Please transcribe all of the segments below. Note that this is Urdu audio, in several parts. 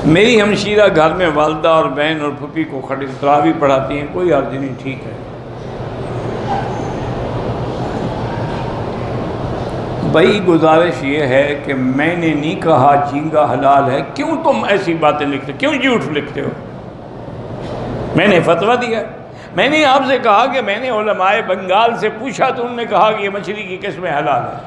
میری ہمشیرہ گھر میں والدہ اور بہن اور پھوپھی کو کھڑی تراویح پڑھاتی ہیں، کوئی عرض نہیں، ٹھیک ہے۔ بھائی گزارش یہ ہے کہ میں نے نہیں کہا جھینگا حلال ہے، کیوں تم ایسی باتیں لکھتے، کیوں جھوٹ لکھتے ہو؟ میں نے فتویٰ دیا، میں نے آپ سے کہا کہ میں نے علماء بنگال سے پوچھا تو انہوں نے کہا کہ یہ مچھلی کی قسمیں حلال ہے،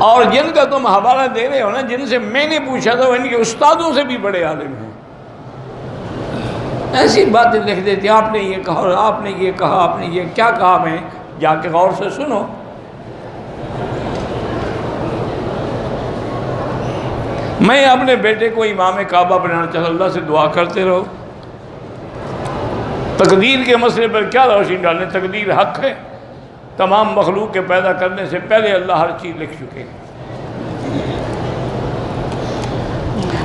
اور جن کا تم حوالہ دے رہے ہو نا، جن سے میں نے پوچھا تھا وہ ان کے استادوں سے بھی بڑے عالم ہیں، ایسی باتیں لکھ دیتے، آپ نے یہ کہا، آپ نے یہ کہا، آپ نے یہ کیا کہا، میں جا کے غور سے سنو۔ میں اپنے بیٹے کو امام کعبہ بنانا چاہتا، اللہ سے دعا کرتے رہو۔ تقدیر کے مسئلے پر کیا روشنی ڈالیں، تقدیر حق ہے، تمام مخلوق کے پیدا کرنے سے پہلے اللہ ہر چیز لکھ چکے۔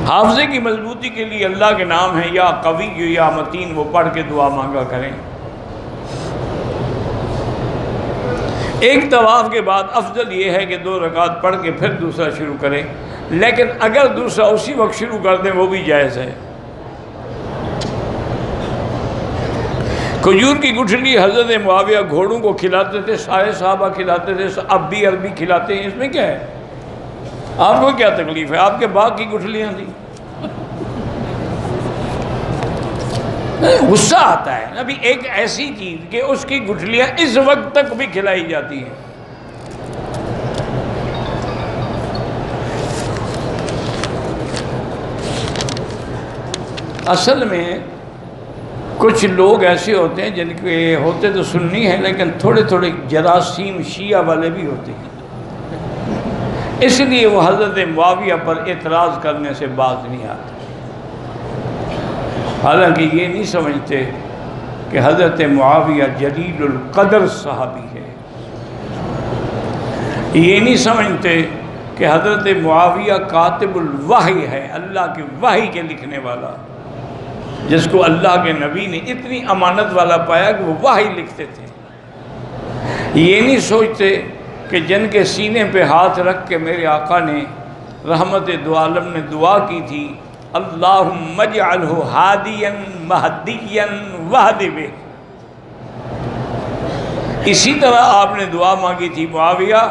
حافظے کی مضبوطی کے لیے اللہ کے نام ہیں یا قوی یا متین، وہ پڑھ کے دعا مانگا کریں۔ ایک طواف کے بعد افضل یہ ہے کہ 2 رکعت پڑھ کے پھر دوسرا شروع کریں، لیکن اگر دوسرا اسی وقت شروع کر دیں وہ بھی جائز ہے۔ کھجور کی گٹھلی حضرت معاویہ گھوڑوں کو کھلاتے تھے، سارے صحابہ کھلاتے تھے، اب بھی عربی کھلاتے ہیں، اس میں کیا ہے؟ آپ کو کیا تکلیف ہے؟ آپ کے باغ کی گٹھلیاں تھیں۔ غصہ آتا ہے ابھی ایک ایسی چیز کہ اس کی گٹھلیاں اس وقت تک بھی کھلائی جاتی ہیں۔ اصل میں کچھ لوگ ایسے ہوتے ہیں جن کے ہوتے تو سنی ہیں لیکن تھوڑے تھوڑے جراثیم شیعہ والے بھی ہوتے ہیں، اس لیے وہ حضرت معاویہ پر اعتراض کرنے سے باز نہیں آتے، حالانکہ یہ نہیں سمجھتے کہ حضرت معاویہ جلیل القدر صحابی ہے، یہ نہیں سمجھتے کہ حضرت معاویہ کاتب الوحی ہے، اللہ کی وحی کے لکھنے والا، جس کو اللہ کے نبی نے اتنی امانت والا پایا کہ وہ وحی لکھتے تھے۔ یہ نہیں سوچتے کہ جن کے سینے پہ ہاتھ رکھ کے میرے آقا نے رحمت دو عالم نے دعا کی تھی، اللہم اجعلہ ہادیا مہدیا واہد بہ، اسی طرح آپ نے دعا مانگی تھی، معاویہ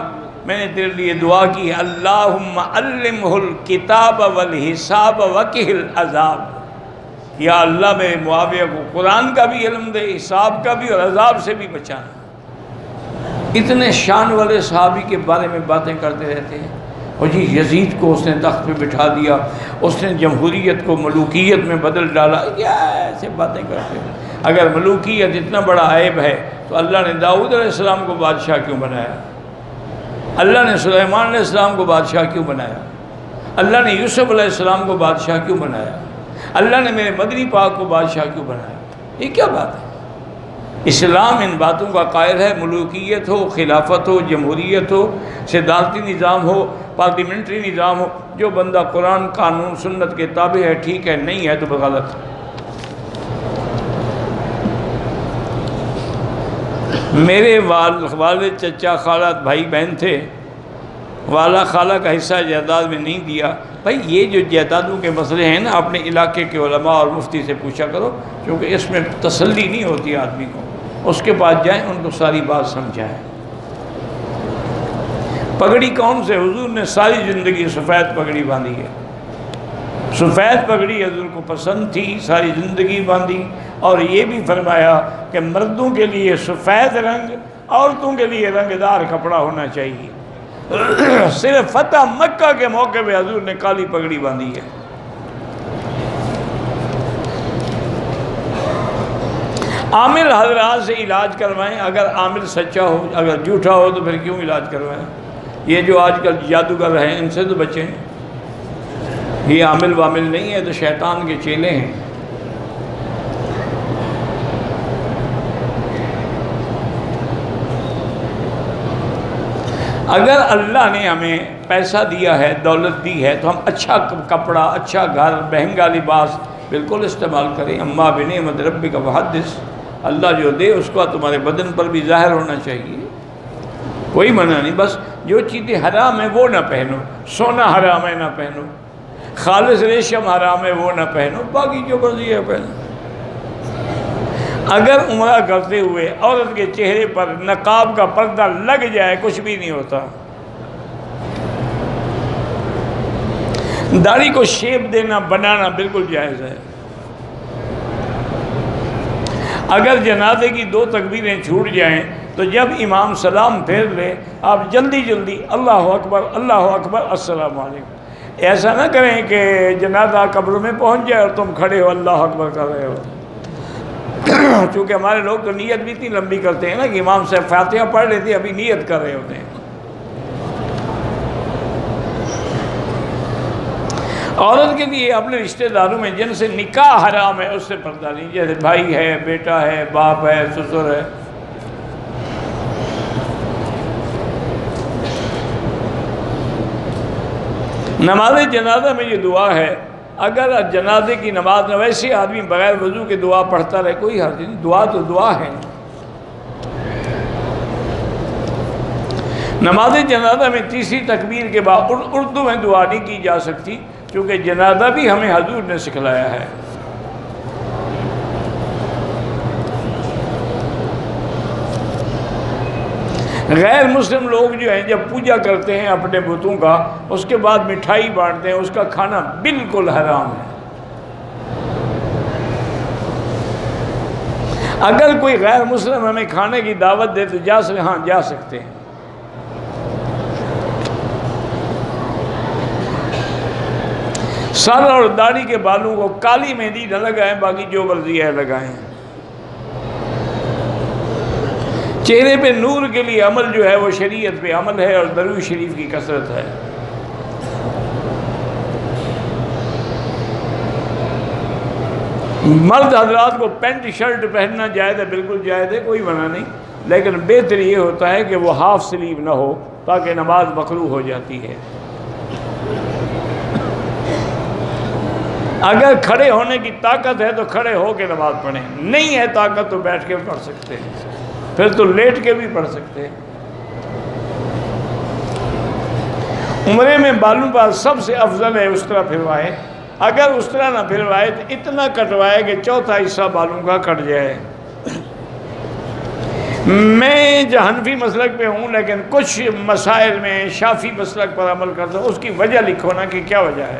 میں نے تیرے لیے دعا کی، اللہم علمہ الکتاب والحساب وقہ العذاب، یا اللہ میرے معاویہ کو قرآن کا بھی علم دے، حساب کا بھی، اور عذاب سے بھی بچانا۔ اتنے شان والے صحابی کے بارے میں باتیں کرتے رہتے ہیں، اور جی یزید کو اس نے تخت پہ بٹھا دیا، اس نے جمہوریت کو ملوکیت میں بدل ڈالا، کیا ایسے باتیں کرتے ہیں؟ اگر ملوکیت اتنا بڑا عیب ہے تو اللہ نے داؤد علیہ السلام کو بادشاہ کیوں بنایا؟ اللہ نے سلیمان علیہ السلام کو بادشاہ کیوں بنایا؟ اللہ نے یوسف علیہ السلام کو بادشاہ کیوں بنایا؟ اللہ نے میرے مدنی پاک کو بادشاہ کیوں بنایا؟ یہ کیا بات ہے؟ اسلام ان باتوں کا قائل ہے، ملوکیت ہو، خلافت ہو، جمہوریت ہو، صدارتی نظام ہو، پارلیمنٹری نظام ہو، جو بندہ قرآن قانون سنت کے تابع ہے ٹھیک ہے، نہیں ہے تو غلط ہے۔ میرے والد چچا خالہ بھائی بہن تھے، والا خالہ کا حصہ جائیداد میں نہیں دیا۔ بھائی یہ جو جائیدادوں کے مسئلے ہیں نا، اپنے علاقے کے علماء اور مفتی سے پوچھا کرو، کیونکہ اس میں تسلی نہیں ہوتی آدمی کو، اس کے پاس جائیں، ان کو ساری بات سمجھائیں۔ پگڑی کون سے؟ حضور نے ساری زندگی سفید پگڑی باندھی ہے، سفید پگڑی حضور کو پسند تھی، ساری زندگی باندھی، اور یہ بھی فرمایا کہ مردوں کے لیے سفید رنگ، عورتوں کے لیے رنگدار کپڑا ہونا چاہیے۔ صرف فتح مکہ کے موقع پہ حضور نے کالی پگڑی باندھی ہے۔ عامل حضرات سے علاج کروائیں، اگر عامل سچا ہو، اگر جھوٹا ہو تو پھر کیوں علاج کروائیں؟ یہ جو آج کل جادوگر ہیں ان سے تو بچیں، یہ عامل وامل نہیں ہے، تو شیطان کے چیلے ہیں۔ اگر اللہ نے ہمیں پیسہ دیا ہے، دولت دی ہے، تو ہم اچھا کپڑا، اچھا گھر، مہنگا لباس بالکل استعمال کریں۔ اما بنعمت ربک فحدث، اللہ جو دے اس کا تمہارے بدن پر بھی ظاہر ہونا چاہیے، کوئی منع نہیں، بس جو چیزیں حرام ہیں وہ نہ پہنو، سونا حرام ہے نہ پہنو، خالص ریشم حرام ہے وہ نہ پہنو، باقی جو مرضی ہے پہنو۔ اگر عمرہ کرتے ہوئے عورت کے چہرے پر نقاب کا پردہ لگ جائے کچھ بھی نہیں ہوتا۔ داڑھی کو شیپ دینا بنانا بالکل جائز ہے۔ اگر جنازے کی 2 تکبیریں چھوٹ جائیں تو جب امام سلام پھیر لے آپ جلدی جلدی اللہ اکبر السلام علیکم۔ ایسا نہ کریں کہ جنازہ قبر میں پہنچ جائے اور تم کھڑے ہو اللہ اکبر کر رہے ہو۔ چونکہ ہمارے لوگ تو نیت بھی اتنی لمبی کرتے ہیں نا کہ امام صاحب فاتحہ پڑھ لیتے ابھی نیت کر رہے ہوتے ہیں۔ عورت کے لیے اپنے رشتہ داروں میں جن سے نکاح حرام ہے اس سے پردہ نہیں، جیسے بھائی ہے، بیٹا ہے، باپ ہے، سسر ہے۔ نماز جنازہ میں یہ دعا ہے، اگر جنازے کی نماز میں ویسے آدمی بغیر وضو کے دعا پڑھتا رہے کوئی حرج نہیں، دعا تو دعا ہے۔ نماز جنازہ میں تیسری تکبیر کے بعد اردو میں دعا نہیں کی جا سکتی، کیونکہ جنازہ بھی ہمیں حضور نے سکھلایا ہے۔ غیر مسلم لوگ جو ہیں جب پوجا کرتے ہیں اپنے بتوں کا، اس کے بعد مٹھائی بانٹتے ہیں، اس کا کھانا بالکل حرام ہے۔ اگر کوئی غیر مسلم ہمیں کھانے کی دعوت دے تو جا سکتے ہیں۔ سر اور داڑھی کے بالوں کو کالی مہندی نہ لگائیں، باقی جو مرضی ہے لگائیں۔ چہرے پہ نور کے لیے عمل جو ہے وہ شریعت پہ عمل ہے اور درود شریف کی کثرت ہے۔ مرد حضرات کو پینٹ شرٹ پہننا جائز ہے، بالکل جائز ہے، کوئی منع نہیں، لیکن بہتر یہ ہوتا ہے کہ وہ ہاف سلیو نہ ہو تاکہ نماز مکروہ ہو جاتی ہے۔ اگر کھڑے ہونے کی طاقت ہے تو کھڑے ہو کے نماز پڑھیں، نہیں ہے طاقت تو بیٹھ کے پڑھ سکتے ہیں، پھر تو لیٹ کے بھی پڑھ سکتے ہیں۔ عمرے میں بالوں پر سب سے افضل ہے اس طرح پھروائے، اگر اس طرح نہ پھروائے تو اتنا کٹوائے کہ چوتھا حصہ بالوں کا کٹ جائے۔ میں جو حنفی مسلک پہ ہوں لیکن کچھ مسائل میں شافعی مسلک پر عمل کرتا ہوں، اس کی وجہ لکھو نا کہ کیا وجہ ہے،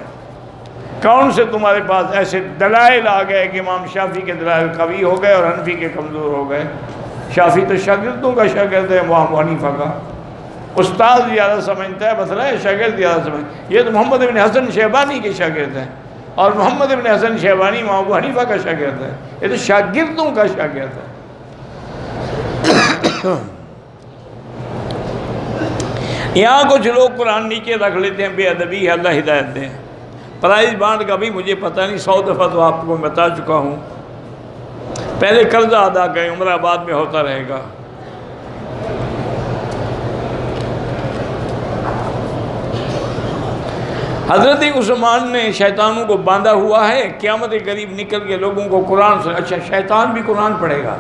کون سے تمہارے پاس ایسے دلائل آ گئے کہ امام شافعی کے دلائل قوی ہو گئے اور حنفی کے کمزور ہو گئے۔ شافعی تو شاگردوں کا شاگرد ہے، امام حنیفہ کا استاد زیادہ سمجھتا ہے مسئلہ ہے، شاگرد زیادہ سمجھتا ہے۔ یہ تو محمد بن حسن شیبانی کے شاگرد ہیں اور محمد بن حسن شیبانی امام ابو حنیفہ کا شاگرد ہے، یہ تو شاگردوں کا شاگرد ہے۔ یہاں کچھ لوگ قرآن نیچے رکھ لیتے ہیں، بے ادبی ہے، اللہ ہدایت دیں۔ پرائز بانڈ کا بھی مجھے پتہ نہیں، 100 دفعہ تو آپ کو بتا چکا ہوں، پہلے قرضہ ادا کریں، عمرہ بعد میں ہوتا رہے گا۔ حضرت عثمان نے شیطانوں کو باندھا ہوا ہے، قیامت کے قریب نکل کے لوگوں کو قرآن سے، اچھا شیطان بھی قرآن پڑھے گا؟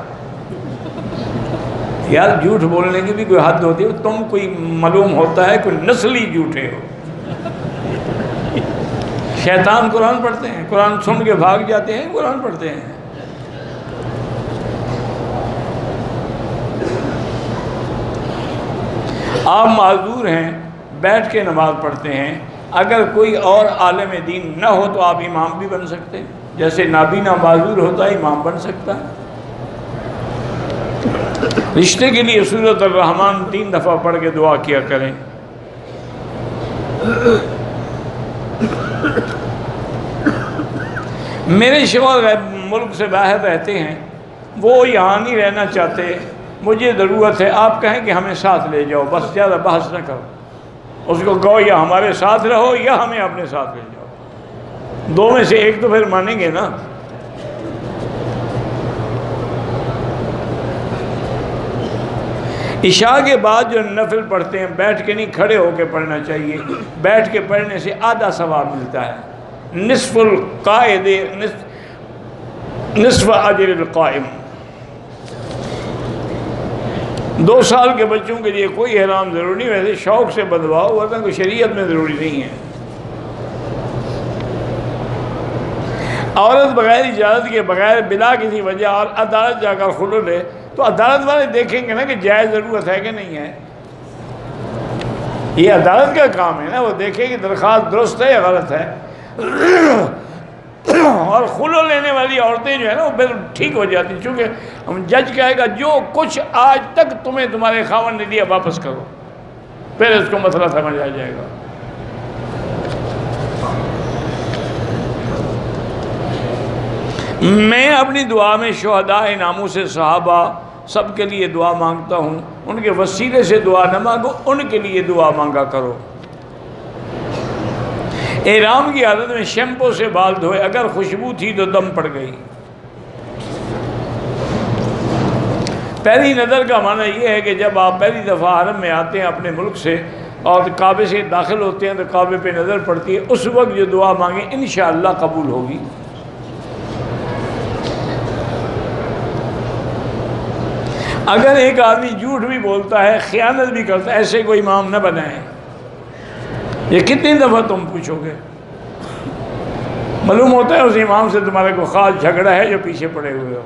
یار جھوٹ بولنے کی بھی کوئی حد ہوتی ہے، تم کوئی معلوم ہوتا ہے کوئی نسلی جھوٹے ہو۔ شیطان قرآن پڑھتے ہیں، قرآن سن کے بھاگ جاتے ہیں، قرآن پڑھتے ہیں۔ آپ معذور ہیں، بیٹھ کے نماز پڑھتے ہیں، اگر کوئی اور عالم دین نہ ہو تو آپ امام بھی بن سکتے ہیں، جیسے نابینا معذور ہوتا ہے امام بن سکتا ہے۔ رشتے کے لیے سورۃ الرحمن 3 دفعہ پڑھ کے دعا کیا کریں۔ میرے شوہر ملک سے باہر رہتے ہیں، وہ یہاں نہیں رہنا چاہتے، مجھے ضرورت ہے، آپ کہیں کہ ہمیں ساتھ لے جاؤ، بس زیادہ بحث نہ کرو، اس کو کہو یا ہمارے ساتھ رہو یا ہمیں اپنے ساتھ لے جاؤ، دو میں سے ایک تو پھر مانیں گے نا۔ عشاء کے بعد جو نفل پڑھتے ہیں بیٹھ کے نہیں کھڑے ہو کے پڑھنا چاہیے، بیٹھ کے پڑھنے سے آدھا ثواب ملتا ہے، نصف القائد نصف اجر القائم۔ 2 سال کے بچوں کے لیے کوئی احرام ضروری نہیں، ویسے شوق سے بدواؤ، ورنہ کوئی شریعت میں ضروری نہیں ہے۔ عورت بغیر اجازت کے، بغیر بلا کسی وجہ اور عدالت جا کر خلع لے تو عدالت والے دیکھیں گے نا کہ جائز ضرورت ہے کہ نہیں ہے۔ یہ عدالت کا کام ہے نا، وہ دیکھیں کہ درخواست درست ہے یا غلط ہے۔ اور خلع لینے والی عورتیں جو ہے نا وہ بالکل ٹھیک ہو جاتی ہیں، چونکہ جج کہے گا جو کچھ آج تک تمہیں تمہارے خاوند نے دیا واپس کرو، پھر اس کو مسئلہ سمجھ آ جائے گا۔ میں اپنی دعا میں شہداء ناموس صحابہ سب کے لیے دعا مانگتا ہوں، ان کے وسیلے سے دعا نہ مانگو، ان کے لیے دعا مانگا کرو۔ احرام کی حالت میں شیمپو سے بال دھوئے، اگر خوشبو تھی تو دم پڑ گئی۔ پہلی نظر کا معنی یہ ہے کہ جب آپ پہلی دفعہ حرم میں آتے ہیں اپنے ملک سے اور کعبے سے داخل ہوتے ہیں تو کعبے پہ نظر پڑتی ہے، اس وقت جو دعا مانگیں انشاءاللہ قبول ہوگی۔ اگر ایک آدمی جھوٹ بھی بولتا ہے، خیانت بھی کرتا ہے، ایسے کوئی امام نہ بنائیں۔ یہ کتنی دفعہ تم پوچھو گے؟ معلوم ہوتا ہے اس امام سے تمہارے کو خاص جھگڑا ہے جو پیچھے پڑے ہوئے ہو۔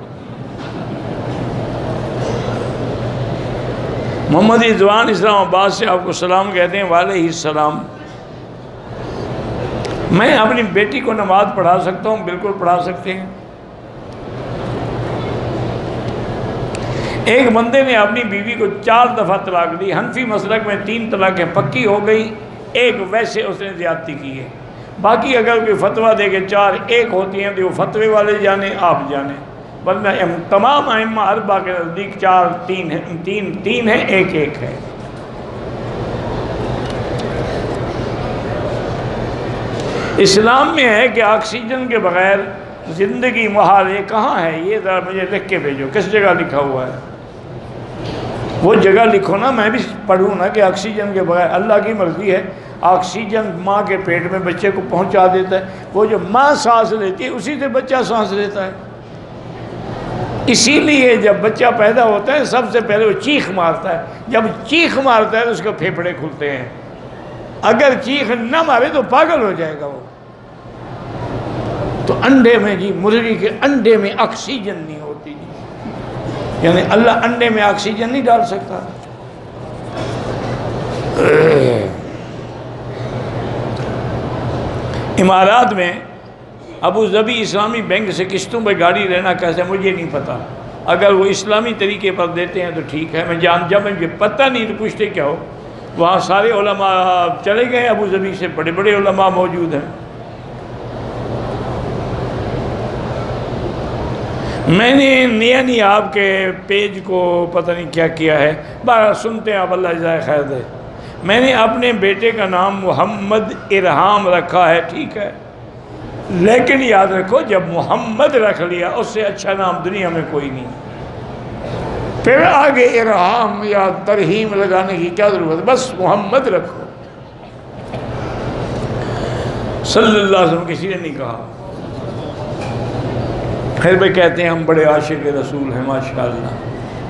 محمد رضوان اسلام آباد سے آپ کو سلام کہتے ہیں۔ وعلیہ السلام۔ میں اپنی بیٹی کو نماز پڑھا سکتا ہوں؟ بالکل پڑھا سکتے ہیں۔ ایک بندے نے اپنی بیوی کو 4 دفعہ طلاق دی، حنفی مسلک میں 3 طلاقیں پکی ہو گئی، ایک ویسے اس نے زیادتی کی ہے۔ باقی اگر کوئی فتویٰ دے کہ 4 ایک ہوتی ہیں تو وہ فتوے والے جانیں، آپ جانیں، ورنہ تمام ائمہ اربعہ کے نزدیک 4 3 ہیں، 3 ہے، 1 1 ہے۔ اسلام میں ہے کہ آکسیجن کے بغیر زندگی محال۔ یہ کہاں ہے؟ یہ ذرا مجھے لکھ کے بھیجو، کس جگہ لکھا ہوا ہے؟ وہ جگہ لکھو نا، میں بھی پڑھوں نا کہ آکسیجن کے بغیر۔ اللہ کی مرضی ہے، آکسیجن ماں کے پیٹ میں بچے کو پہنچا دیتا ہے، وہ جو ماں سانس لیتی ہے اسی سے بچہ سانس لیتا ہے۔ اسی لیے جب بچہ پیدا ہوتا ہے سب سے پہلے وہ چیخ مارتا ہے، جب چیخ مارتا ہے تو اس کے پھیپھڑے کھلتے ہیں، اگر چیخ نہ مارے تو پاگل ہو جائے گا وہ۔ تو انڈے میں جی، مرغی کے انڈے میں آکسیجن نہیں ہوتی جی، یعنی اللہ انڈے میں آکسیجن نہیں ڈال سکتا۔ امارات میں ابو ظبی اسلامی بینک سے قسطوں پہ گاڑی لینا کیسے، مجھے نہیں پتا۔ اگر وہ اسلامی طریقے پر دیتے ہیں تو ٹھیک ہے، میں جب مجھے پتہ نہیں تو پوچھتے کیا ہو۔ وہاں سارے علماء چلے گئے، ابو ظبی سے بڑے بڑے علماء موجود ہیں۔ میں نے نہیں آپ کے پیج کو پتہ نہیں کیا کیا ہے، بارہ سنتے ہیں آپ، اللہ جزائے خیر دے۔ میں نے اپنے بیٹے کا نام محمد ارحام رکھا ہے، ٹھیک ہے، لیکن یاد رکھو جب محمد رکھ لیا اس سے اچھا نام دنیا میں کوئی نہیں، پھر آگے ارحام یا ترہیم لگانے کی کیا ضرورت ہے؟ بس محمد رکھو۔ صلی اللہ علیہ وسلم کسی نے نہیں کہا۔ پھر بھی کہتے ہیں ہم بڑے عاشق رسول ہیں، ماشاءاللہ،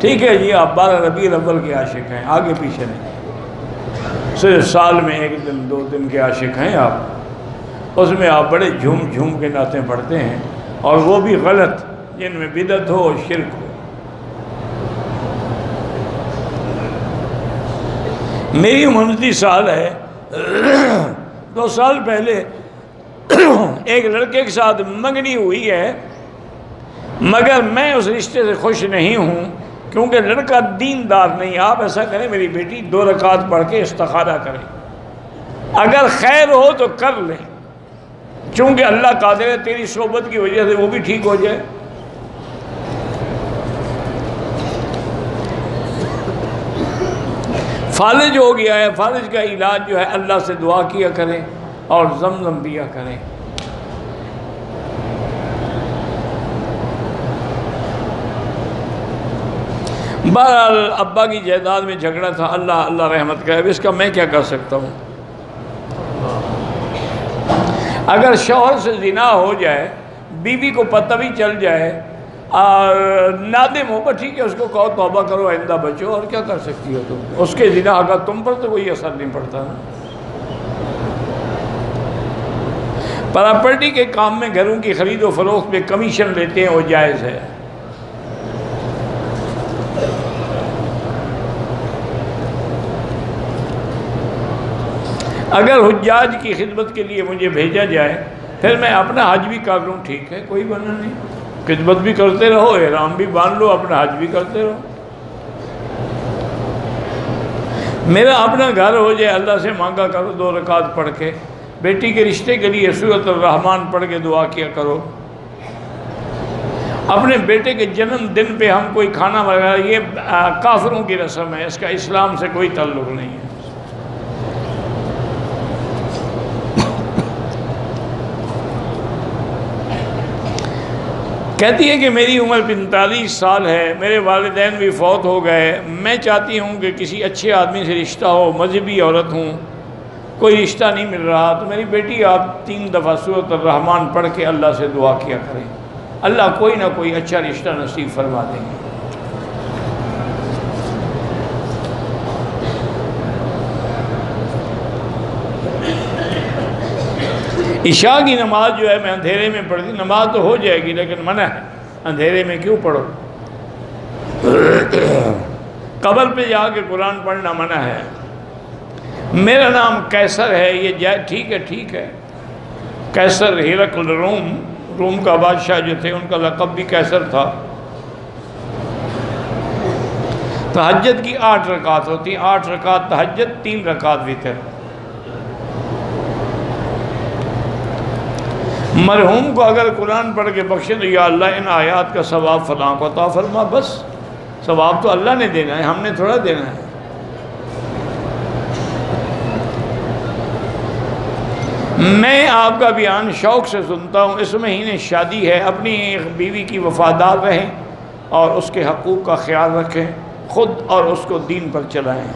ٹھیک ہے جی، آپ 12 ربیع الاول کے عاشق ہیں، آگے پیچھے نہیں، صرف سال میں 1 دن 2 دن کے عاشق ہیں آپ، اس میں آپ بڑے جھوم جھوم کے نعتیں پڑھتے ہیں، اور وہ بھی غلط، جن میں بدعت ہو اور شرک ہو۔ میری عمر 29 سال ہے، 2 سال پہلے ایک لڑکے کے ساتھ منگنی ہوئی ہے، مگر میں اس رشتے سے خوش نہیں ہوں کیونکہ لڑکا دیندار نہیں۔ آپ ایسا کریں میری بیٹی 2 رکعت پڑھ کے استخارہ کریں، اگر خیر ہو تو کر لیں، چونکہ اللہ قادر ہے تیری صحبت کی وجہ سے وہ بھی ٹھیک ہو جائے۔ فالج ہو گیا ہے، فالج کا علاج جو ہے اللہ سے دعا کیا کریں اور زمزم پیا کریں۔ بہرحال ابا کی جائیداد میں جھگڑا تھا، اللہ رحمت کرے، اس کا میں کیا کر سکتا ہوں۔ اگر شوہر سے زنا ہو جائے، بیوی کو پتہ بھی چل جائے نادم ہو بس ٹھیک ہے، اس کو کہو توبہ کرو، آئندہ بچو، اور کیا کر سکتی ہو تم؟ اس کے زنا کا تم پر تو کوئی اثر نہیں پڑتا نا۔ پراپرٹی کے کام میں گھروں کی خرید و فروخت میں کمیشن لیتے ہیں، وہ جائز ہے۔ اگر حجاج کی خدمت کے لیے مجھے بھیجا جائے پھر میں اپنا حج بھی کر لوں، ٹھیک ہے، کوئی بنا نہیں، خدمت بھی کرتے رہو، احرام بھی باندھ لو، اپنا حج بھی کرتے رہو۔ میرا اپنا گھر ہو جائے، اللہ سے مانگا کرو 2 رکعت پڑھ کے، بیٹی کے رشتے کے لیے سورۃ الرحمن پڑھ کے دعا کیا کرو۔ اپنے بیٹے کے جنم دن پہ ہم کوئی کھانا وغیرہ، یہ کافروں کی رسم ہے، اس کا اسلام سے کوئی تعلق نہیں ہے۔ کہتی ہے کہ میری عمر 45 سال ہے، میرے والدین بھی فوت ہو گئے، میں چاہتی ہوں کہ کسی اچھے آدمی سے رشتہ ہو، مذہبی عورت ہوں، کوئی رشتہ نہیں مل رہا، تو میری بیٹی آپ 3 دفعہ سورۃ الرحمن پڑھ کے اللہ سے دعا کیا کریں، اللہ کوئی نہ کوئی اچھا رشتہ نصیب فرما دیں گے۔ عشاء کی نماز جو ہے میں اندھیرے میں پڑھتی، نماز تو ہو جائے گی لیکن منع ہے، اندھیرے میں کیوں پڑھو؟ قبر پہ جا کے قرآن پڑھنا منع ہے۔ میرا نام قیصر ہے، یہ جائے، ٹھیک ہے، ٹھیک ہے۔ قیصر ہرقل روم کا بادشاہ جو تھے، ان کا لقب بھی قیصر تھا۔ تہجد کی 8 رکعت ہوتی، 8 رکعت تہجد، 3 رکعت وتر۔ مرحوم کو اگر قرآن پڑھ کے بخشے تو یا اللہ ان آیات کا ثواب فلاں کو عطا فرما، بس ثواب تو اللہ نے دینا ہے، ہم نے تھوڑا دینا ہے۔ میں آپ کا بیان شوق سے سنتا ہوں، اس مہینے شادی ہے، اپنی بیوی کی وفادار رہیں اور اس کے حقوق کا خیال رکھیں، خود اور اس کو دین پر چلائیں۔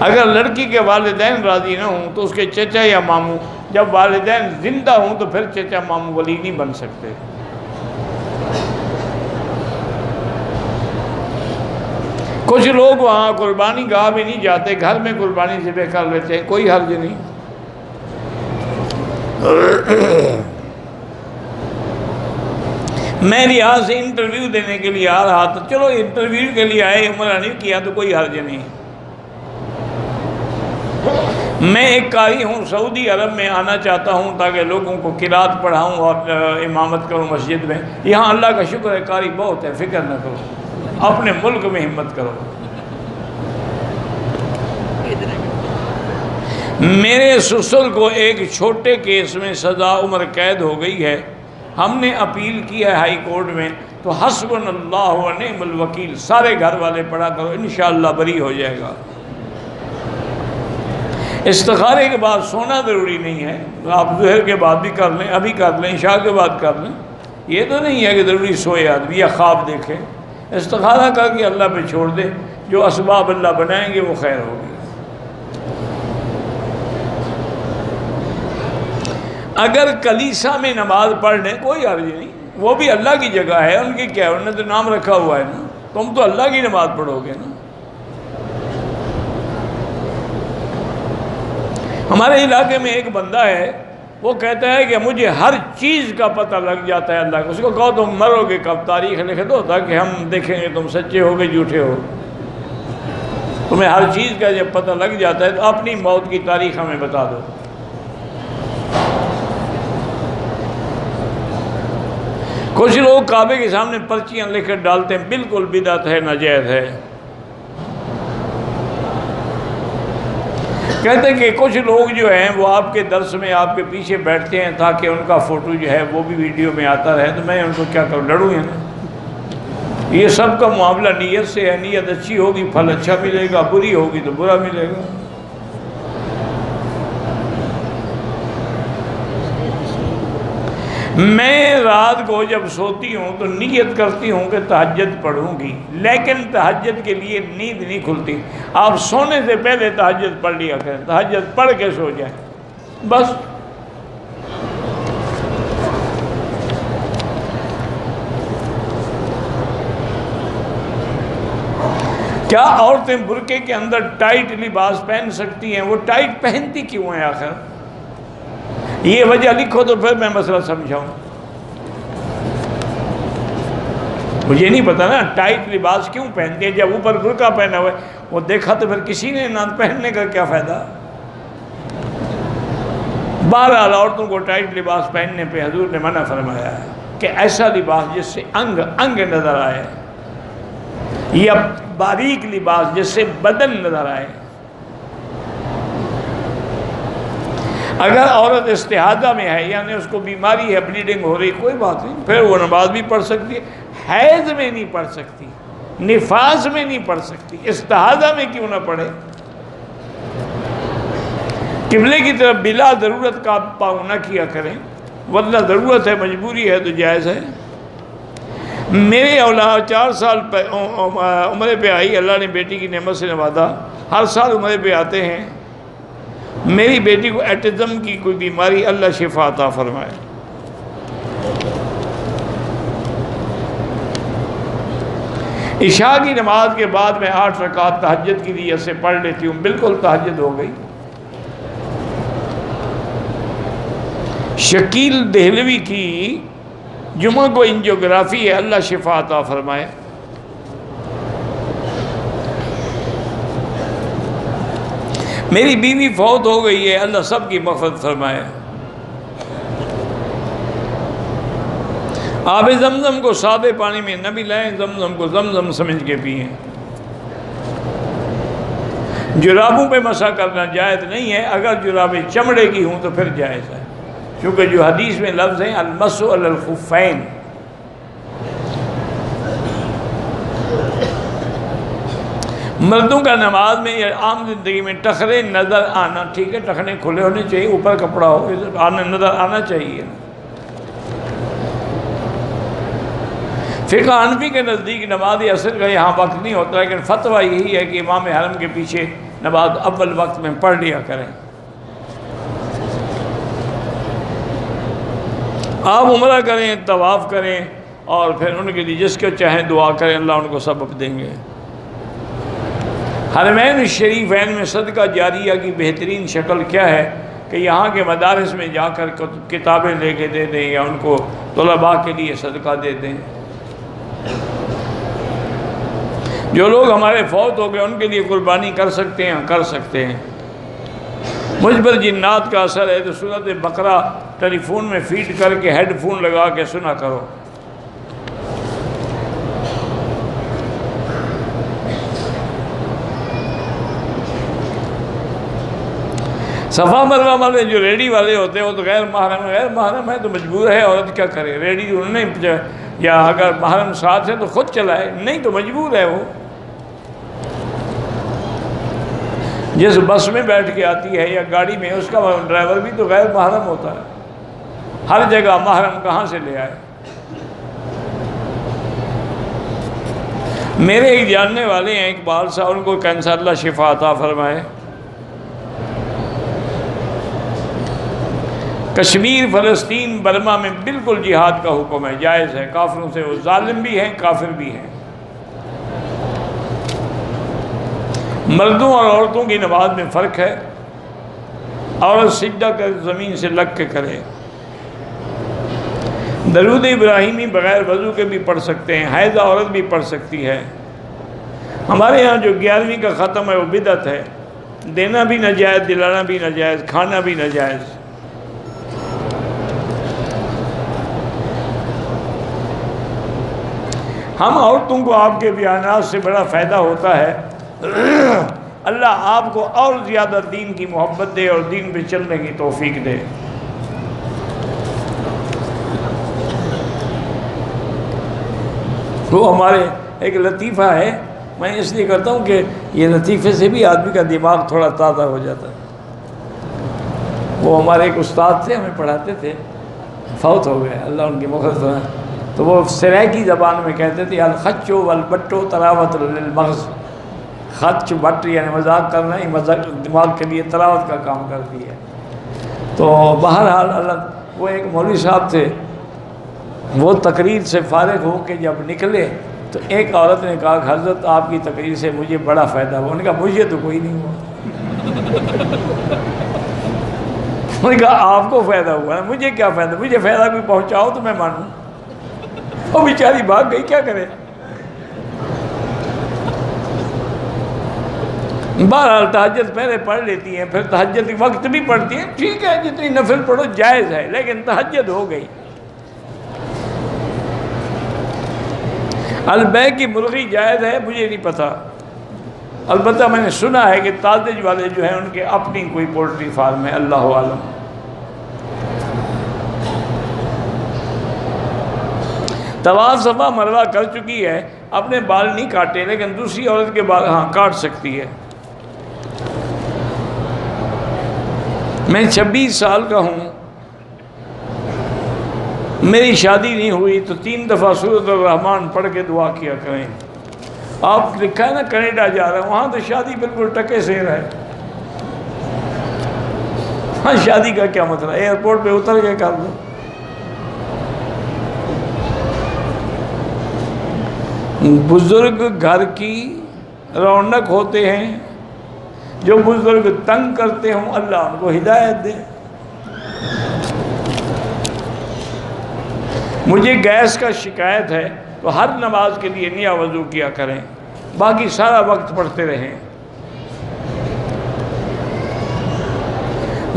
اگر لڑکی کے والدین راضی نہ ہوں تو اس کے چچا یا ماموں، جب والدین زندہ ہوں تو پھر چچا ماموں ولی نہیں بن سکتے۔ کچھ لوگ وہاں قربانی گاہ میں نہیں جاتے، گھر میں قربانی ذبح کر لیتے ہیں، کوئی حرج نہیں۔ میں ریاض سے انٹرویو دینے کے لیے آ رہا تھا، چلو انٹرویو کے لیے آئے، عمرہ نہیں کیا تو کوئی حرج نہیں۔ میں ایک قاری ہوں، سعودی عرب میں آنا چاہتا ہوں تاکہ لوگوں کو قرات پڑھاؤں اور امامت کروں مسجد میں۔ یہاں اللہ کا شکر ہے قاری بہت ہے، فکر نہ کرو، اپنے ملک میں ہمت کرو۔ میرے سسر کو ایک چھوٹے کیس میں سزا عمر قید ہو گئی ہے، ہم نے اپیل کی ہے ہائی کورٹ میں، تو حسبنا اللہ و نعم الوکیل سارے گھر والے پڑھا کرو، انشاءاللہ بری ہو جائے گا۔ استخارے کے بعد سونا ضروری نہیں ہے، آپ ظہر کے بعد بھی کر لیں، ابھی کر لیں، عشاء کے بعد کر لیں، یہ تو نہیں ہے کہ ضروری سوئے آدمی یا خواب دیکھے۔ استخارہ کر کے اللہ پہ چھوڑ دے، جو اسباب اللہ بنائیں گے وہ خیر ہوگی۔ اگر کلیسا میں نماز پڑھ لیں کوئی حرج نہیں، وہ بھی اللہ کی جگہ ہے، ان کی کیا ہے، انہوں نے تو نام رکھا ہوا ہے نا، تم تو اللہ کی نماز پڑھو گے نا۔ ہمارے علاقے میں ایک بندہ ہے، وہ کہتا ہے کہ مجھے ہر چیز کا پتہ لگ جاتا ہے اللہ کا۔ اس کو کہو تم مرو گے کب، تاریخ لکھ دو تاکہ ہم دیکھیں گے تم سچے ہو گے جھوٹے ہو۔ تمہیں ہر چیز کا جب پتہ لگ جاتا ہے تو اپنی موت کی تاریخ ہمیں بتا دو۔ کچھ لوگ کعبے کے سامنے پرچیاں لکھ کر ڈالتے ہیں، بالکل بدعت ہے، ناجائز ہے۔ کہتے ہیں کہ کچھ لوگ جو ہیں وہ آپ کے درس میں آپ کے پیچھے بیٹھتے ہیں تاکہ ان کا فوٹو جو ہے وہ بھی ویڈیو میں آتا رہے، تو میں ان کو کیا کروں، لڑوں یا نا؟ یہ سب کا معاملہ نیت سے ہے، نیت اچھی ہوگی پھل اچھا ملے گا، بری ہوگی تو برا ملے گا۔ میں رات کو جب سوتی ہوں تو نیت کرتی ہوں کہ تہجد پڑھوں گی، لیکن تہجد کے لیے نیند نہیں کھلتی۔ آپ سونے سے پہلے تہجد پڑھ لیا کریں، تہجد پڑھ کے سو جائیں بس۔ کیا عورتیں برقعے کے اندر ٹائٹ لباس پہن سکتی ہیں؟ وہ ٹائٹ پہنتی کیوں ہیں آخر؟ یہ وجہ لکھو تو پھر میں مسئلہ سمجھاؤں. مجھے نہیں پتا نا ٹائٹ لباس کیوں پہنتے ہیں. جب اوپر برقعہ پہنا ہوا ہے وہ دیکھا تو پھر کسی نے نہ پہننے کا کیا فائدہ. بہرحال عورتوں کو ٹائٹ لباس پہننے پہ حضور نے منع فرمایا ہے کہ ایسا لباس جس سے انگ انگ نظر آئے، یا باریک لباس جس سے بدن نظر آئے. اگر عورت استحاضہ میں ہے یعنی اس کو بیماری ہے، بلیڈنگ ہو رہی، کوئی بات نہیں، پھر وہ نماز بھی پڑھ سکتی ہے. حیض میں نہیں پڑھ سکتی، نفاس میں نہیں پڑھ سکتی، استحاضہ میں کیوں نہ پڑھے؟ قبلے کی طرف بلا ضرورت کا پاؤں نہ کیا کریں، ورنہ ضرورت ہے، مجبوری ہے تو جائز ہے. میرے اولاد 4 سال عمرے پہ آئی، اللہ نے بیٹی کی نعمت سے نوازا، ہر سال عمرے پہ آتے ہیں. میری بیٹی کو ایٹزم کی کوئی بیماری، اللہ شفا عطا فرمائے. عشاء کی نماز کے بعد میں 8 رکعت تہجد کی نیت سے پڑھ لیتی ہوں. بالکل تہجد ہو گئی. شکیل دہلوی کی جمعہ کو انجیوگرافی ہے، اللہ شفا عطا فرمائے. میری بیوی فوت ہو گئی ہے، اللہ سب کی مغفرت فرمائے. آب زمزم کو سادے پانی میں نہ ملائیں، زمزم کو زمزم سمجھ کے پئیں. جرابوں پہ مسح کرنا جائز نہیں ہے، اگر جرابیں چمڑے کی ہوں تو پھر جائز ہے، کیونکہ جو حدیث میں لفظ ہیں المسح علی الخفین. مردوں کا نماز میں یا عام زندگی میں ٹخرے نظر آنا ٹھیک ہے، ٹخنے کھلے ہونے چاہیے، اوپر کپڑا ہو، نظر آنا چاہیے. فقہ حنفی کے نزدیک نماز عصر کا یہاں وقت نہیں ہوتا، لیکن فتویٰ یہی ہے کہ امام حرم کے پیچھے نماز اول وقت میں پڑھ لیا کریں. آپ عمرہ کریں، طواف کریں، اور پھر ان کے لیے جس کو چاہیں دعا کریں، اللہ ان کو سبب دیں گے. حرمین شریفین میں صدقہ جاریہ کی بہترین شکل کیا ہے کہ یہاں کے مدارس میں جا کر کتابیں لے کے دے دیں، یا ان کو طلباء کے لیے صدقہ دے دیں. جو لوگ ہمارے فوت ہو گئے ان کے لیے قربانی کر سکتے ہیں، کر سکتے ہیں. مجھ پر جنات کا اثر ہے تو سورۃ بقرہ ٹیلی فون میں فیڈ کر کے ہیڈ فون لگا کے سنا کرو. صفا مروہ والے جو ریڈی والے ہوتے ہیں وہ تو غیر محرم ہے تو مجبور ہے، عورت کیا کرے. ریڈی انہوں نے، یا اگر محرم ساتھ ہے تو خود چلائے، نہیں تو مجبور ہے. وہ جس بس میں بیٹھ کے آتی ہے یا گاڑی میں، اس کا ڈرائیور بھی تو غیر محرم ہوتا ہے. ہر جگہ محرم کہاں سے لے آئے. میرے ایک جاننے والے ہیں اقبال صاحب، ان کو کینسر، اللہ شفا عطا فرمائے. کشمیر، فلسطین، برما میں بالکل جہاد کا حکم ہے، جائز ہے. کافروں سے وہ ظالم بھی ہیں، کافر بھی ہیں. مردوں اور عورتوں کی نماز میں فرق ہے. عورت سجدہ کر زمین سے لگ کے کرے. درود ابراہیمی بغیر وضو کے بھی پڑھ سکتے ہیں، حائضہ عورت بھی پڑھ سکتی ہے. ہمارے ہاں جو 11ویں کا ختم ہے وہ بدعت ہے. دینا بھی ناجائز، دلانا بھی ناجائز، کھانا بھی ناجائز. ہم عورتوں کو آپ کے بیانات سے بڑا فائدہ ہوتا ہے. اللہ آپ کو اور زیادہ دین کی محبت دے اور دین پہ چلنے کی توفیق دے. وہ ہمارے ایک لطیفہ ہے، میں اس لیے کرتا ہوں کہ یہ لطیفے سے بھی آدمی کا دماغ تھوڑا تازہ ہو جاتا ہے. وہ ہمارے ایک استاد تھے، ہمیں پڑھاتے تھے، فوت ہو گئے، اللہ ان کی مغفرت فرمائے. تو وہ سرائکی زبان میں کہتے تھے الخچ والبٹ تراوت للمغز. خچ بٹ یعنی مذاق کرنا ہی دماغ کے لیے تلاوت کا کام کرتی ہے. تو بہرحال اللہ، وہ ایک مولوی صاحب تھے، وہ تقریر سے فارغ ہو کے جب نکلے تو ایک عورت نے کہا کہ حضرت آپ کی تقریر سے مجھے بڑا فائدہ ہوا. انہوں نے کہا مجھے تو کوئی نہیں ہوا. انہوں نے کہا آپ کو فائدہ ہوا نا, مجھے کیا فائدہ, مجھے فائدہ کوئی پہنچاؤ تو میں مانوں. وہ بیچاری بھاگ گئی, کیا کرے. بہرحال تہجد پہلے پڑھ لیتی ہیں, پھر تہجد کے وقت بھی پڑھتی ہیں, ٹھیک ہے جتنی نفل پڑھو جائز ہے, لیکن تہجد ہو گئی. البے کی مرغی جائز ہے مجھے نہیں پتہ, البتہ میں نے سنا ہے کہ تازج والے جو ہیں ان کے اپنی کوئی پولٹری فارم ہے, اللہ عالم. طواف صفا مروہ کر چکی ہے, اپنے بال نہیں کاٹے, لیکن دوسری عورت کے بال ہاں کاٹ سکتی ہے. میں 26 سال کا ہوں, میری شادی نہیں ہوئی تو 3 دفعہ سورۃ الرحمن پڑھ کے دعا کیا کریں. آپ لکھا ہے نا کینیڈا جا رہے ہیں, وہاں تو شادی بالکل ٹکے سیر ہے. ہاں شادی کا کیا مطلب, ایئرپورٹ پہ اتر کے کر دو. بزرگ گھر کی رونق ہوتے ہیں, جو بزرگ تنگ کرتے ہوں اللہ ان کو ہدایت دے. مجھے گیس کا شکایت ہے تو ہر نماز کے لیے نیا وضو کیا کریں, باقی سارا وقت پڑھتے رہیں.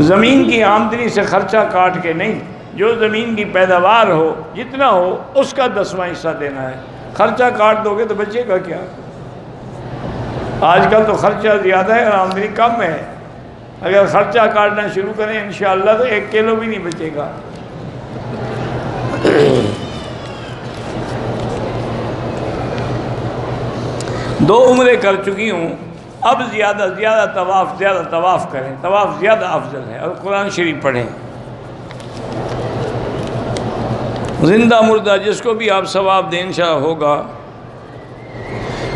زمین کی آمدنی سے خرچہ کاٹ کے نہیں, جو زمین کی پیداوار ہو جتنا ہو اس کا 10واں حصہ دینا ہے. خرچہ کاٹ دو گے تو بچے گا کیا. آج کل تو خرچہ زیادہ ہے اور آمدنی کم ہے. اگر خرچہ کاٹنا شروع کریں انشاءاللہ تو 1 کلو بھی نہیں بچے گا. دو عمرے کر چکی ہوں, اب زیادہ طواف کریں, طواف زیادہ افضل ہے, اور قرآن شریف پڑھیں. زندہ مردہ جس کو بھی آپ ثواب دیں انشاءاللہ ہوگا.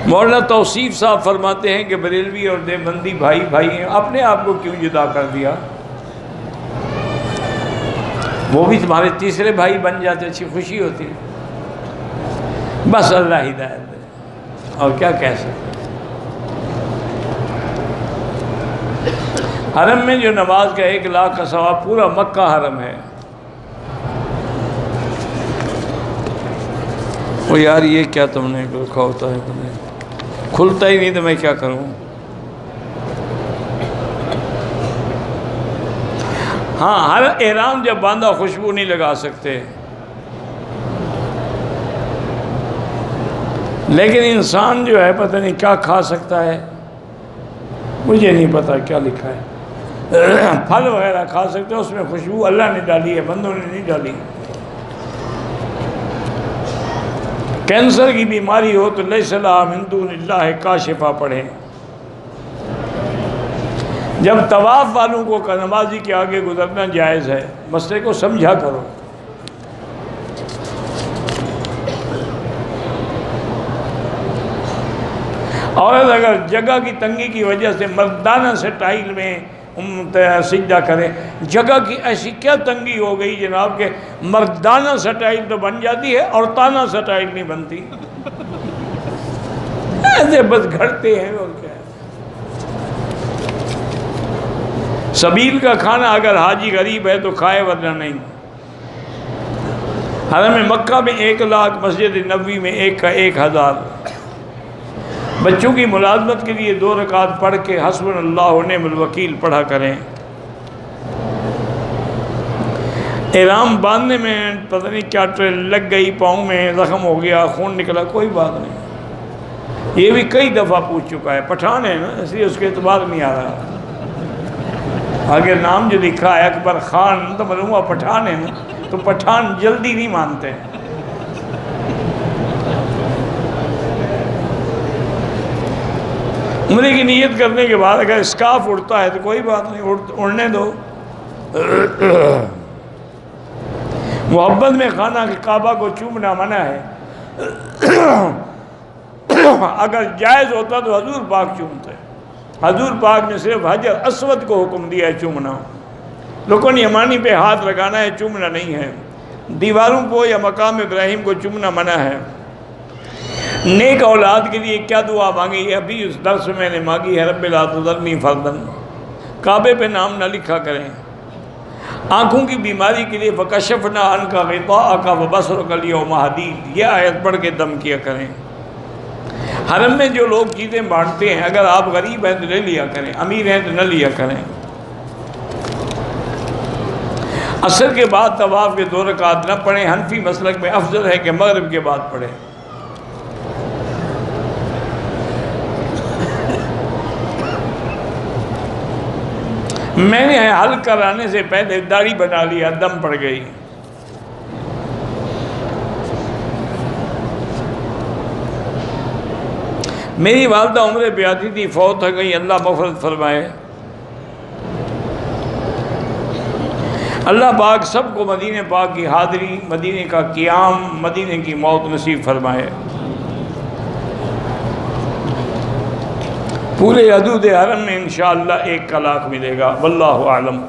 مولانا توصیف صاحب فرماتے ہیں کہ بریلوی اور دیوبندی بھائی ہیں, اپنے آپ کو کیوں جدا کر دیا, وہ بھی تمہارے تیسرے بھائی بن جاتے, اچھی خوشی ہوتی. بس اللہ ہدایت دے, اور کیا کہہ سکتے. حرم میں جو نماز کا 1 لاکھ کا ثواب, پورا مکہ حرم ہے. وہ یار یہ کیا تم نے رکھا ہوتا ہے, کھلتا ہی نہیں تو میں کیا کروں. ہاں ہر احرام جب باندھا خوشبو نہیں لگا سکتے, لیکن انسان جو ہے پتہ نہیں کیا کھا سکتا ہے, مجھے نہیں پتا کیا لکھا ہے. پھل وغیرہ کھا سکتے ہیں, اس میں خوشبو اللہ نے ڈالی ہے, بندوں نے نہیں ڈالی. کینسر کی بیماری ہو تو لیس لہا من دون اللہ کاشفہ پڑھیں. جب طواف والوں کو نمازی کے آگے گزرنا جائز ہے, مسئلے کو سمجھا کرو. عورت اگر جگہ کی تنگی کی وجہ سے مردانہ سٹائل میں سجدہ کرے, جگہ کی ایسی کیا تنگی ہو گئی جناب کہ مردانہ سٹائل تو بن جاتی ہے, عورتانہ سٹائل نہیں بنتی. ایسے بس گھڑتے ہیں اور کیا ہے. سبیل کا کھانا اگر حاجی غریب ہے تو کھائے, ورنہ نہیں. حرم مکہ میں 1 لاکھ, مسجد نبوی میں 1 کا 1000. بچوں کی ملازمت کے لیے 2 رکعت پڑھ کے حسبنا اللہ و نعم الوکیل پڑھا کریں. احرام باندھنے میں پتہ نہیں کیا لگ گئی, پاؤں میں زخم ہو گیا, خون نکلا, کوئی بات نہیں. یہ بھی کئی دفعہ پوچھ چکا ہے. پٹھان ہے نا, اس لیے اس کے اعتبار نہیں آ رہا. آگے نام جو لکھا ہے اکبر خان, تو معلوم ہوا پٹھان ہے نا, تو پٹھان جلدی نہیں مانتے. عمرے کی نیت کرنے کے بعد اگر اسکارف اڑتا ہے تو کوئی بات نہیں, اڑنے دو. محبت میں خانہ کعبہ کو چومنا منع ہے. اگر جائز ہوتا تو حضور پاک چومتے. حضور پاک نے صرف حجر اسود کو حکم دیا ہے چومنا. رکن یمانی پہ ہاتھ لگانا ہے, چومنا نہیں ہے. دیواروں کو یا مقام ابراہیم کو چومنا منع ہے. نیک اولاد کے لیے کیا دعا مانگی ہے؟ ابھی اس درس میں نے مانگی ہے، رب لا تذرنی فردا۔ کعبے پہ نام نہ لکھا کریں۔ آنکھوں کی بیماری کے لیے فکشفنا عنک غطاءک وبصرک الیوم حدید، یہ آیت پڑھ کے دم کیا کریں۔ حرم میں جو لوگ چیزیں بانٹتے ہیں، اگر آپ غریب ہیں تو لے لیا کریں، امیر ہیں تو نہ لیا کریں۔ عصر کے بعد طواف کے 2 رکعت نہ پڑھیں، حنفی مسلک میں افضل ہے کہ مغرب کے بعد پڑھیں۔ میں نے حل کرانے سے پہلے داڑھی بنا لیا، دم پڑ گئی۔ میری والدہ عمرے پہ آتی تھی، فوت ہو گئی، اللہ مغفرت فرمائے۔ اللہ پاک سب کو مدینہ پاک کی حاضری، مدینہ کا قیام، مدینہ کی موت نصیب فرمائے۔ پورے حدود حرم میں انشاءاللہ 1 لاکھ ملے گا، واللہ اعلم۔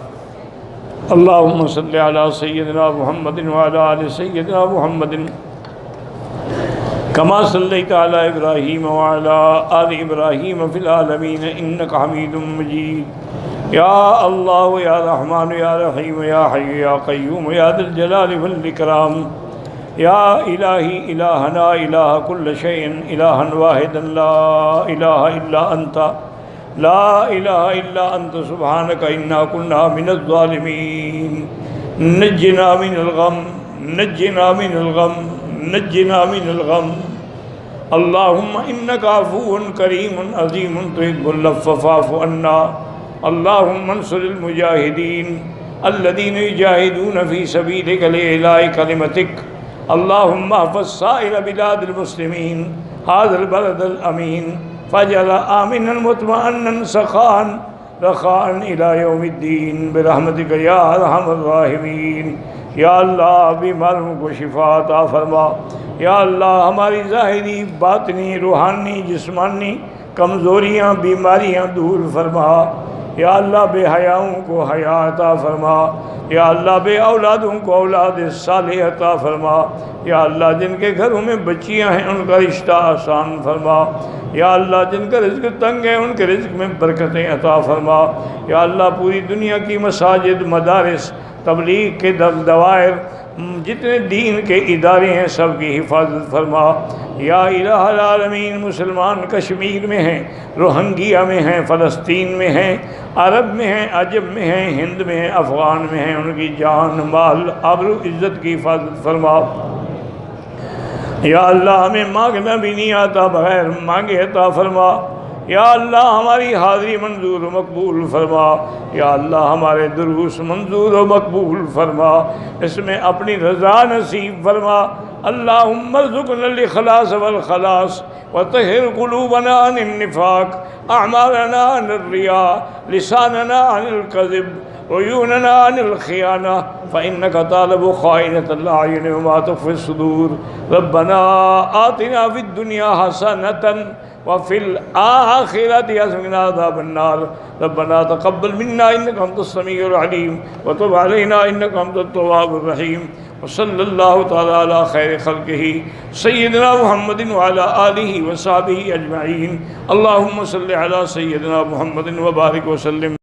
اللہم صلی علی سیدنا محمد وعلی آل سیدنا محمد کما صلیت علی ابراہیم وعلی آل ابراہیم فی العالمین انک حمید مجید۔ یا اللہ یا رحمان یا رحیم یا حی یا قیوم یا ذی الجلال والاکرام، یا الہی الہنا الہ کل شیء الہا واحدا لا الہ الا انت، لا الہ الا انت سبحانک انا کنا من الظالمین۔ نجنا من الغم، نجنا من الغم، نجنا من الغم۔ اللہم انک عفو کریم عظیم تحب العفو فاعف عنا۔ اللہم انصر المجاہدین الذین یجاہدون فی سبیلک لإعلاء کلمتک۔ اللہم احفظ سائر بلاد المسلمین هذا البلد الامین فاجعل آمنا مطمئنا سخاء رخاء الى یوم الدین برحمتک یا ارحم الراحمین۔ یا اللہ بیماروں کو شفا عطا فرما۔ یا اللہ ہماری ظاہری، باطنی، روحانی، جسمانی کمزوریاں، بیماریاں دور فرما۔ یا اللہ بے حیاؤں کو حیا عطا فرما۔ یا اللہ بے اولادوں کو اولاد صالح عطا فرما۔ یا اللہ جن کے گھروں میں بچیاں ہیں ان کا رشتہ آسان فرما۔ یا اللہ جن کا رزق تنگ ہے ان کے رزق میں برکتیں عطا فرما۔ یا اللہ پوری دنیا کی مساجد، مدارس، تبلیغ کے دوائر، جتنے دین کے ادارے ہیں سب کی حفاظت فرما۔ یا الہ العالمین مسلمان کشمیر میں ہیں، روہنگیا میں ہیں، فلسطین میں ہیں، عرب میں ہیں، عجم میں ہیں، ہند میں ہیں، افغان میں ہیں، ان کی جان، مال، آبرو، عزت کی حفاظت فرما۔ یا اللہ ہمیں مانگنا بھی نہیں آتا، بغیر مانگے عطا فرما۔ یا اللہ ہماری حاضری منظور و مقبول فرما۔ یا اللہ ہمارے دروس منظور و مقبول فرما، اس میں اپنی رضا نصیب فرما۔ اللہم ارزقنا الاخلاص والخلاص وطہر قلوبنا عن النفاق، اعمالنا عن الرياء، لساننا عن الكذب، عیوننا عن الخیانہ، فإنك تعلم خائنة الأعین وما تخفی الصدور۔ ربنا آتنا فی الدنیا حسنة وفي الآخرة حسنة عذاب النار۔ ربنا تقبل منا إنك أنت السميع العليم وتب علينا إنك أنت التواب الرحيم۔ وصلى الله تعالى على خير خلقه سيدنا محمد وعلى آله وصحبه أجمعين۔ اللهم صل على سيدنا محمد وبارك وسلم۔